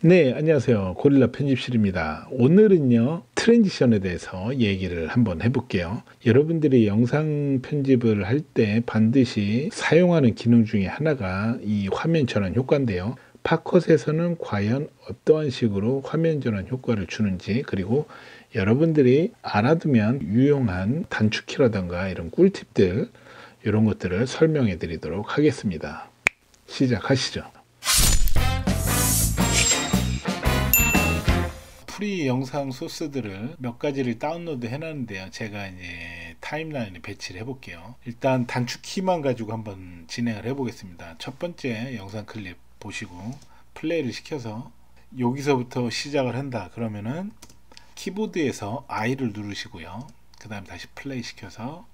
네, 안녕하세요. 고릴라 편집실입니다. 오늘은요, 트랜지션에 대해서 얘기를 한번 해볼게요. 여러분들이 영상 편집을 할 때 반드시 사용하는 기능 중에 하나가 이 화면 전환 효과인데요. 팝컷에서는 과연 어떠한 식으로 화면 전환 효과를 주는지, 그리고 여러분들이 알아두면 유용한 단축키라던가 이런 꿀팁들, 이런 것들을 설명해 드리도록 하겠습니다. 시작하시죠. 프리 영상 소스들을 몇 가지를 다운로드 해놨는데요. 제가 이제 타임라인에 배치를 해볼게요. 일단 단축키만 가지고 한번 진행을 해보겠습니다. 첫 번째 영상 클립 보시고 플레이를 시켜서 여기서부터 시작을 한다 그러면은 키보드에서 I를 누르시고요. 그 다음 다시 플레이 시켜서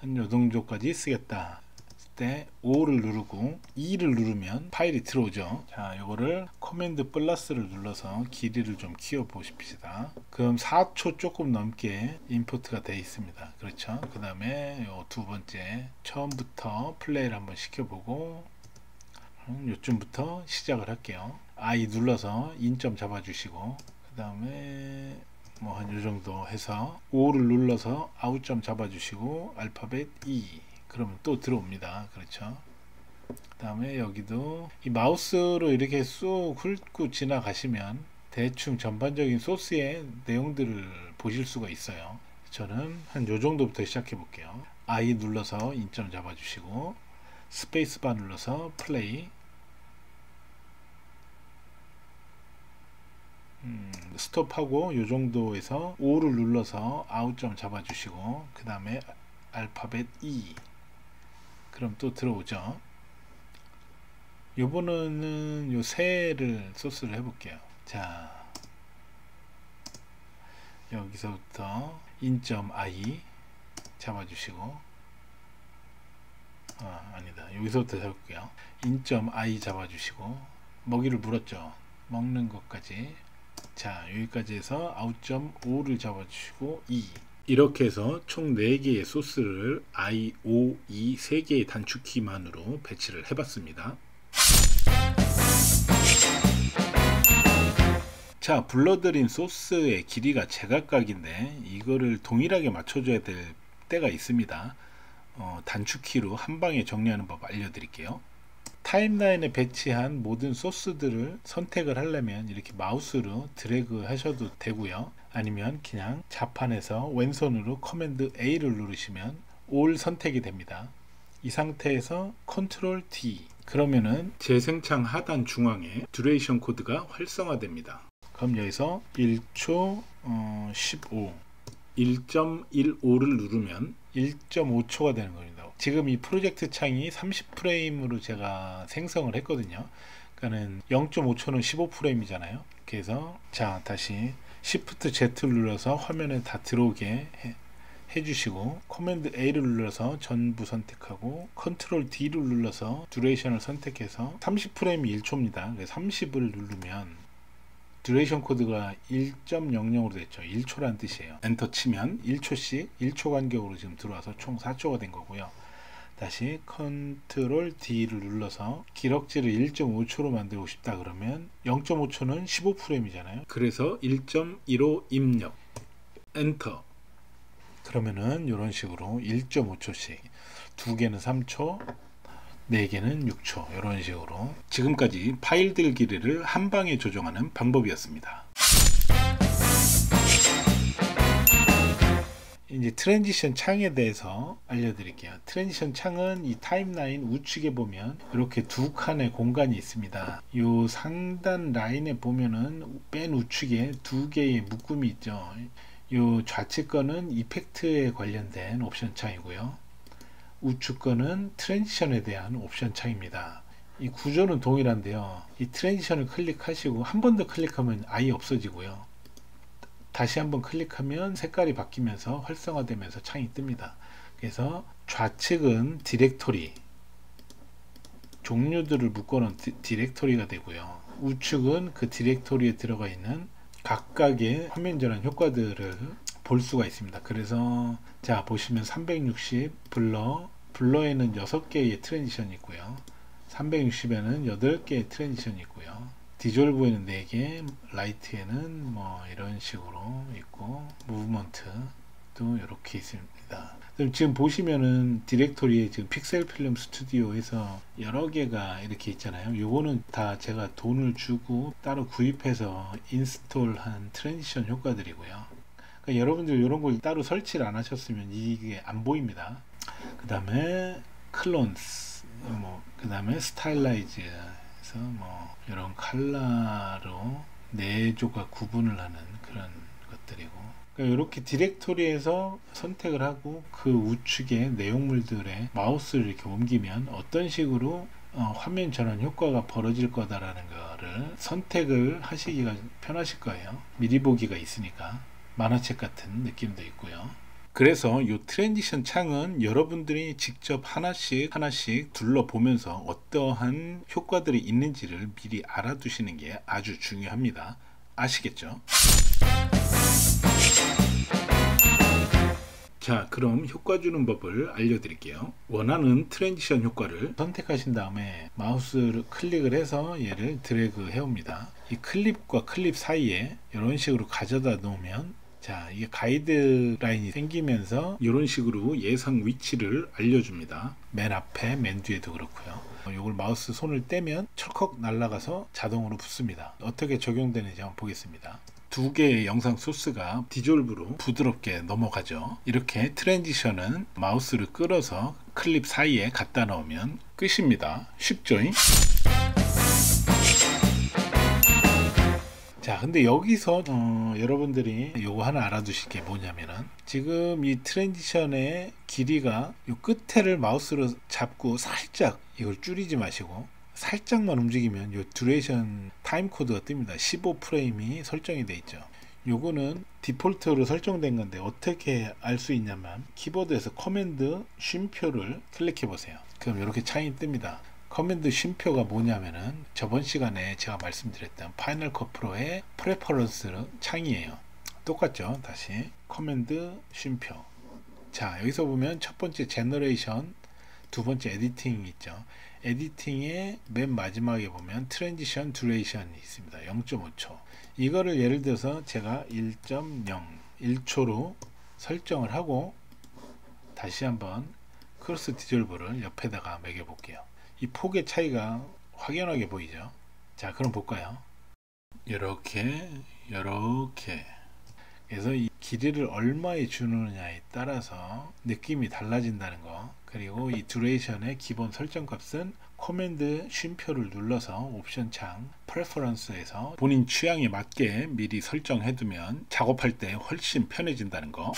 한 요 정도까지 쓰겠다 때 O를 누르고 E를 누르면 파일이 들어오죠. 자, 요거를 커맨드 플러스를 눌러서 길이를 좀 키워 보십시다. 그럼 4초 조금 넘게 임포트가 되어 있습니다. 그렇죠. 그 다음에 요 두 번째 처음부터 플레이를 한번 시켜보고 요쯤부터 시작을 할게요. I 눌러서 인점 잡아주시고 그 다음에 뭐 한 요정도 해서 O를 눌러서 아웃점 잡아주시고 알파벳 E 그러면 또 들어옵니다. 그렇죠. 그 다음에 여기도 이 마우스로 이렇게 쑥 훑고 지나가시면 대충 전반적인 소스의 내용들을 보실 수가 있어요. 저는 한 요 정도부터 시작해 볼게요. I 눌러서 인점 잡아주시고 스페이스바 눌러서 플레이, 스톱하고 요 정도에서 O를 눌러서 아웃점 잡아주시고 그 다음에 알파벳 E 그럼 또 들어오죠. 요번에는 요 새를 소스를 해볼게요. 자, 여기서부터 인점 I 잡아주시고 아니다, 여기서부터 잡을게요. 인점 I 잡아주시고 먹이를 물었죠. 먹는 것까지. 자, 여기까지 해서 아웃점 O를 잡아주시고 E 이렇게 해서 총 4개의 소스를 I, O, E 3개의 단축키만으로 배치를 해봤습니다. 자, 불러드린 소스의 길이가 제각각인데 이거를 동일하게 맞춰줘야 될 때가 있습니다. 단축키로 한 방에 정리하는 법 알려드릴게요. 타임라인에 배치한 모든 소스들을 선택을 하려면 이렇게 마우스로 드래그 하셔도 되고요. 아니면 그냥 자판에서 왼손으로 커맨드 A를 누르시면 All 선택이 됩니다. 이 상태에서 컨트롤 D 그러면은 재생창 하단 중앙에 듀레이션 코드가 활성화됩니다. 그럼 여기서 1초 15 1.15를 누르면 1.5초가 되는 겁니다. 지금 이 프로젝트 창이 30프레임으로 제가 생성을 했거든요. 그러니까는 0.5초는 15프레임이잖아요. 그래서 자, 다시 Shift Z를 눌러서 화면에 다 들어오게 해주시고 커맨드 A를 눌러서 전부 선택하고 컨트롤 D를 눌러서 듀레이션을 선택해서 30프레임이 1초입니다. 그래서 30을 누르면 듀레이션 코드가 1.00으로 됐죠. 1초란 뜻이에요. 엔터 치면 1초씩 1초 간격으로 지금 들어와서 총 4초가 된 거고요. 다시 컨트롤 D를 눌러서 기럭지를 1.5초로 만들고 싶다 그러면 0.5초는 15프레임이잖아요. 그래서 1.15 입력 엔터 그러면은 이런 식으로 1.5초씩 2개는 3초 4개는 6초 이런 식으로 지금까지 파일들 길이를 한 방에 조정하는 방법이었습니다. 이제 트랜지션 창에 대해서 알려드릴게요. 트랜지션 창은 이 타임라인 우측에 보면 이렇게 두 칸의 공간이 있습니다. 이 상단 라인에 보면은 맨 우측에 2개의 묶음이 있죠. 이 좌측 거는 이펙트에 관련된 옵션 창이고요. 우측 거는 트랜지션에 대한 옵션 창입니다. 이 구조는 동일한데요. 이 트랜지션을 클릭하시고 한 번 더 클릭하면 아예 없어지고요. 다시 한번 클릭하면 색깔이 바뀌면서 활성화되면서 창이 뜹니다. 그래서 좌측은 디렉토리 종류들을 묶어놓은 디렉토리가 되고요. 우측은 그 디렉토리에 들어가 있는 각각의 화면 전환 효과들을 볼 수가 있습니다. 그래서 자, 보시면 360 블러에는 6개의 트랜지션이 있고요. 360에는 8개의 트랜지션이 있고요. 디졸브에는 4개, 라이트에는 뭐 이런 식으로 있고, 무브먼트도 이렇게 있습니다. 지금 보시면은 디렉토리에 지금 픽셀 필름 스튜디오에서 여러 개가 이렇게 있잖아요. 요거는 다 제가 돈을 주고 따로 구입해서 인스톨한 트랜지션 효과들이고요. 그러니까 여러분들 이런 걸 따로 설치를 안 하셨으면 이게 안 보입니다. 그 다음에 클론스, 그 다음에 스타일라이즈에서 뭐 이런 컬러로 4조각 구분을 하는 그런 것들이고, 그러니까 이렇게 디렉토리에서 선택을 하고 그 우측에 내용물들의 마우스를 이렇게 옮기면 어떤 식으로 화면 전환 효과가 벌어질 거다라는 거를 선택을 하시기가 편하실 거예요. 미리 보기가 있으니까. 만화책 같은 느낌도 있고요. 그래서 이 트랜지션 창은 여러분들이 직접 하나씩 둘러보면서 어떠한 효과들이 있는지를 미리 알아두시는 게 아주 중요합니다. 아시겠죠? 자, 그럼 효과 주는 법을 알려드릴게요. 원하는 트랜지션 효과를 선택하신 다음에 마우스를 클릭을 해서 얘를 드래그 해옵니다. 이 클립과 클립 사이에 이런 식으로 가져다 놓으면, 자, 이게 가이드라인이 생기면서 이런 식으로 예상 위치를 알려줍니다. 맨 앞에, 맨 뒤에도 그렇고요. 이걸 마우스 손을 떼면 철컥 날아가서 자동으로 붙습니다. 어떻게 적용되는지 한번 보겠습니다. 2개의 영상 소스가 디졸브로 부드럽게 넘어가죠. 이렇게 트랜지션은 마우스를 끌어서 클립 사이에 갖다 넣으면 끝입니다. 쉽죠? 자, 근데 여기서 여러분들이 요거 하나 알아두실 게 뭐냐면은, 지금 이 트랜지션의 길이가 요 끝에를 마우스로 잡고 살짝 이걸 줄이지 마시고 살짝만 움직이면 요 듀레이션 타임 코드가 뜹니다. 15프레임이 설정이 되어 있죠. 요거는 디폴트로 설정된 건데 어떻게 알 수 있냐면, 키보드에서 커맨드 쉼표를 클릭해 보세요. 그럼 이렇게 창이 뜹니다. 커맨드 쉼표가 뭐냐면은 저번 시간에 제가 말씀드렸던 파이널 컷 프로의 프레퍼런스 창이에요. 똑같죠? 다시 커맨드 쉼표. 자, 여기서 보면 첫 번째 제너레이션, 두 번째 에디팅 있죠. 에디팅의 맨 마지막에 보면 트랜지션 듀레이션이 있습니다. 0.5초. 이거를 예를 들어서 제가 1.0, 1초로 설정을 하고 다시 한번 크로스 디졸브를 옆에다가 매겨 볼게요. 이 폭의 차이가 확연하게 보이죠. 자, 그럼 볼까요? 이렇게 그래서 이 길이를 얼마에 주느냐에 따라서 느낌이 달라진다는 거, 그리고 이 듀레이션의 기본 설정 값은 커맨드 쉼표를 눌러서 옵션 창 프레퍼런스에서 본인 취향에 맞게 미리 설정해 두면 작업할 때 훨씬 편해진다는 거.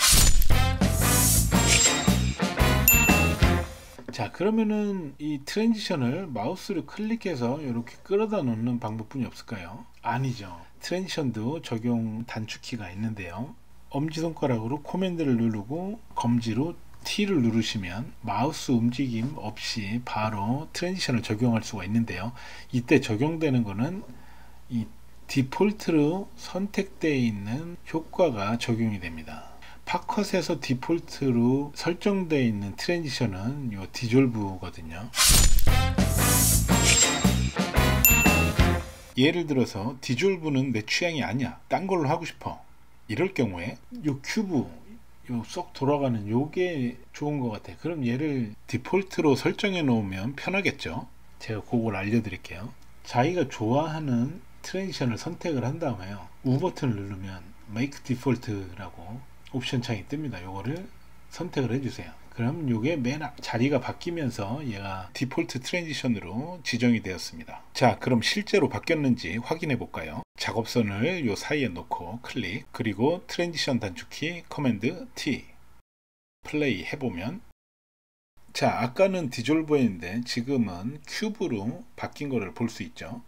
자, 그러면은 이 트랜지션을 마우스를 클릭해서 이렇게 끌어다 놓는 방법뿐이 없을까요? 아니죠. 트랜지션도 적용 단축키가 있는데요. 엄지손가락으로 코맨드를 누르고 검지로 T를 누르시면 마우스 움직임 없이 바로 트랜지션을 적용할 수가 있는데요. 이때 적용되는 거는 이 디폴트로 선택되어 있는 효과가 적용이 됩니다. 팝컷에서 디폴트로 설정되어 있는 트랜지션은 요 디졸브거든요. 예를 들어서 디졸브는 내 취향이 아니야, 딴 걸로 하고 싶어, 이럴 경우에 요 큐브 요 쏙 돌아가는 요게 좋은 것 같아. 그럼 얘를 디폴트로 설정해 놓으면 편하겠죠. 제가 그걸 알려드릴게요. 자기가 좋아하는 트랜지션을 선택을 한 다음에요, U 버튼을 누르면 Make Default라고 옵션 창이 뜹니다. 요거를 선택을 해주세요. 그럼 요게 맨 자리가 바뀌면서 얘가 디폴트 트랜지션으로 지정이 되었습니다. 자, 그럼 실제로 바뀌었는지 확인해 볼까요? 작업선을 요 사이에 놓고 클릭, 그리고 트랜지션 단축키 커맨드 T 플레이 해보면, 자, 아까는 디졸브였는데 지금은 큐브로 바뀐 거를 볼 수 있죠.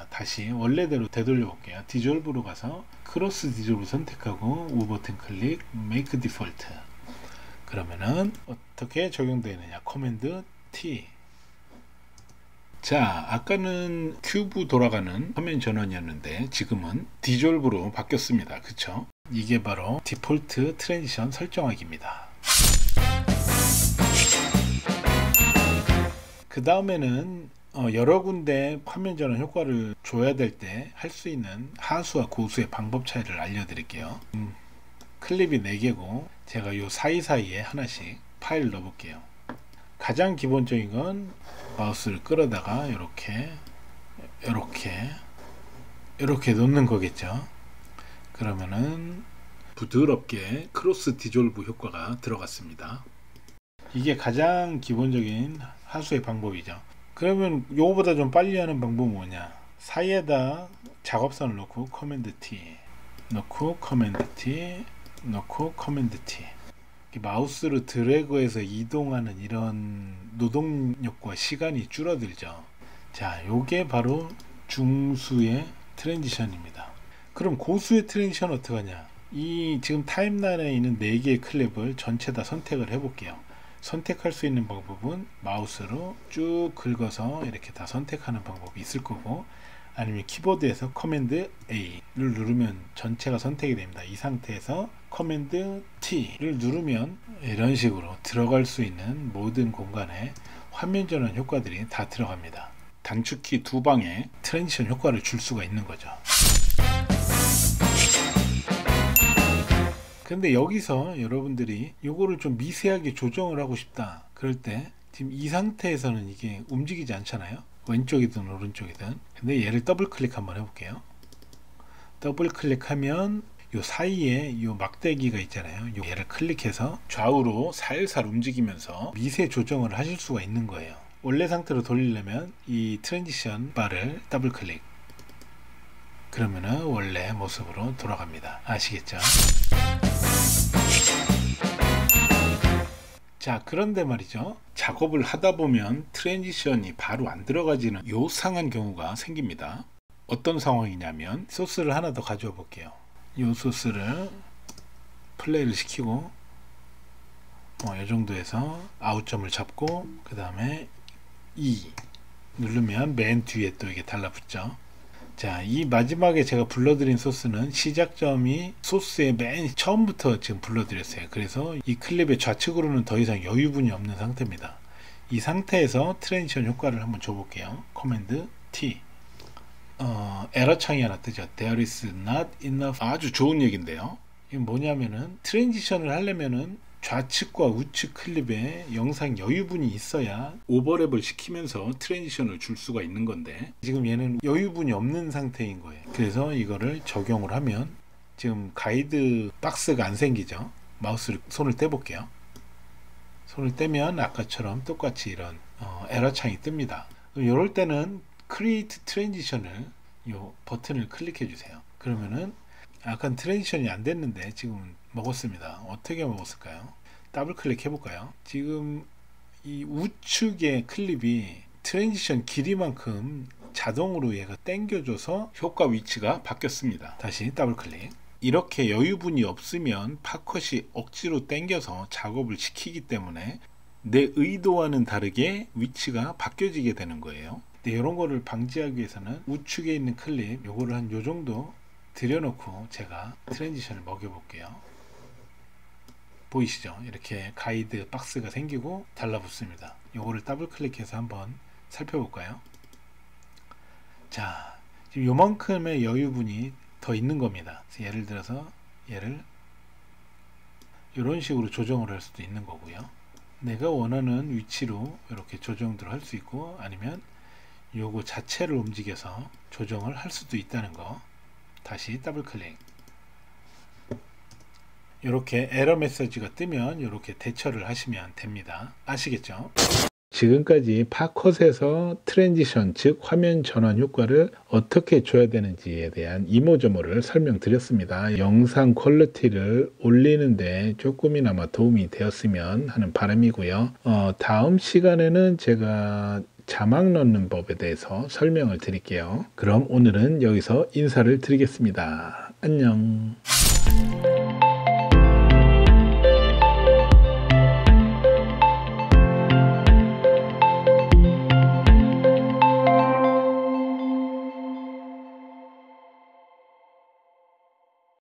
다시 원래대로 되돌려 볼게요. 디졸브로 가서 크로스 디졸브 선택하고 U 버튼 클릭, Make Default. 그러면은 어떻게 적용되느냐, 커맨드 T. 자, 아까는 큐브 돌아가는 화면 전환이었는데 지금은 디졸브로 바뀌었습니다. 그쵸? 이게 바로 디폴트 트랜지션 설정하기입니다. 그 다음에는 여러 군데 화면 전환 효과를 줘야 될 때 할 수 있는 하수와 고수의 방법 차이를 알려드릴게요. 클립이 4개고 제가 요 사이사이에 하나씩 파일을 넣어볼게요. 가장 기본적인 건 마우스를 끌어다가 이렇게 놓는 거겠죠. 그러면은 부드럽게 크로스 디졸브 효과가 들어갔습니다. 이게 가장 기본적인 하수의 방법이죠. 그러면 요거보다 좀 빨리 하는 방법은 뭐냐, 사이에다 작업선을 놓고 커맨드 T 넣고 커맨드 T 넣고 커맨드 T, 마우스로 드래그해서 이동하는 이런 노동력과 시간이 줄어들죠. 자, 요게 바로 중수의 트랜지션입니다. 그럼 고수의 트랜지션 어떻게 하냐, 이 지금 타임라인에 있는 4개의 클립을 전체 다 선택을 해 볼게요. 선택할 수 있는 방법은 마우스로 쭉 긁어서 이렇게 다 선택하는 방법이 있을 거고, 아니면 키보드에서 커맨드 A를 누르면 전체가 선택이 됩니다. 이 상태에서 커맨드 T를 누르면 이런 식으로 들어갈 수 있는 모든 공간에 화면 전환 효과들이 다 들어갑니다. 단축키 2방에 트랜지션 효과를 줄 수가 있는 거죠. 근데 여기서 여러분들이 요거를 좀 미세하게 조정을 하고 싶다 그럴 때, 지금 이 상태에서는 이게 움직이지 않잖아요. 왼쪽이든 오른쪽이든. 근데 얘를 더블 클릭 한번 해볼게요. 더블 클릭하면 요 사이에 요 막대기가 있잖아요. 얘를 클릭해서 좌우로 살살 움직이면서 미세 조정을 하실 수가 있는 거예요. 원래 상태로 돌리려면 이 트랜지션 바를 더블 클릭, 그러면은 원래 모습으로 돌아갑니다. 아시겠죠? 자, 그런데 말이죠, 작업을 하다 보면 트랜지션이 바로 안 들어가지는 요상한 경우가 생깁니다. 어떤 상황이냐면, 소스를 하나 더 가져와 볼게요. 이 소스를 플레이를 시키고 이 정도에서 아웃점을 잡고, 그 다음에 E 누르면 맨 뒤에 또 이게 달라붙죠. 자, 이 마지막에 제가 불러드린 소스는 시작점이 소스의 맨 처음부터 지금 불러드렸어요. 그래서 이 클립의 좌측으로는 더 이상 여유분이 없는 상태입니다. 이 상태에서 트랜지션 효과를 한번 줘볼게요. 커맨드 T. 에러 창이 하나 뜨죠. There is not enough. 아주 좋은 얘기인데요. 이건 뭐냐면은 트랜지션을 하려면은 좌측과 우측 클립에 영상 여유분이 있어야 오버랩을 시키면서 트랜지션을 줄 수가 있는 건데, 지금 얘는 여유분이 없는 상태인 거예요. 그래서 이거를 적용을 하면 지금 가이드 박스가 안 생기죠. 마우스를 손을 떼볼게요. 손을 떼면 아까처럼 똑같이 이런 에러 창이 뜹니다. 이럴 때는 크리에이트 트랜지션을 요 버튼을 클릭해 주세요. 그러면은 아까 트랜지션이 안 됐는데 지금 먹었습니다. 어떻게 먹었을까요? 더블 클릭 해볼까요? 지금 이 우측의 클립이 트랜지션 길이만큼 자동으로 얘가 당겨줘서 효과 위치가 바뀌었습니다. 다시 더블 클릭. 이렇게 여유분이 없으면 팝컷이 억지로 당겨서 작업을 시키기 때문에 내 의도와는 다르게 위치가 바뀌어지게 되는 거예요. 근데 이런 거를 방지하기 위해서는 우측에 있는 클립 요거를 한 요 정도 들여놓고 제가 트랜지션을 먹여볼게요. 보이시죠? 이렇게 가이드 박스가 생기고 달라붙습니다. 요거를 더블 클릭해서 한번 살펴볼까요? 자, 지금 요만큼의 여유분이 더 있는 겁니다. 예를 들어서 얘를 이런 식으로 조정을 할 수도 있는 거고요. 내가 원하는 위치로 이렇게 조정들을 할 수 있고, 아니면 요거 자체를 움직여서 조정을 할 수도 있다는 거. 다시 더블 클릭. 이렇게 에러 메시지가 뜨면 이렇게 대처를 하시면 됩니다. 아시겠죠? 지금까지 팝컷에서 트랜지션, 즉 화면 전환 효과를 어떻게 줘야 되는지에 대한 이모저모를 설명드렸습니다. 영상 퀄리티를 올리는데 조금이나마 도움이 되었으면 하는 바람이고요. 다음 시간에는 제가 자막 넣는 법에 대해서 설명을 드릴게요. 그럼 오늘은 여기서 인사를 드리겠습니다. 안녕.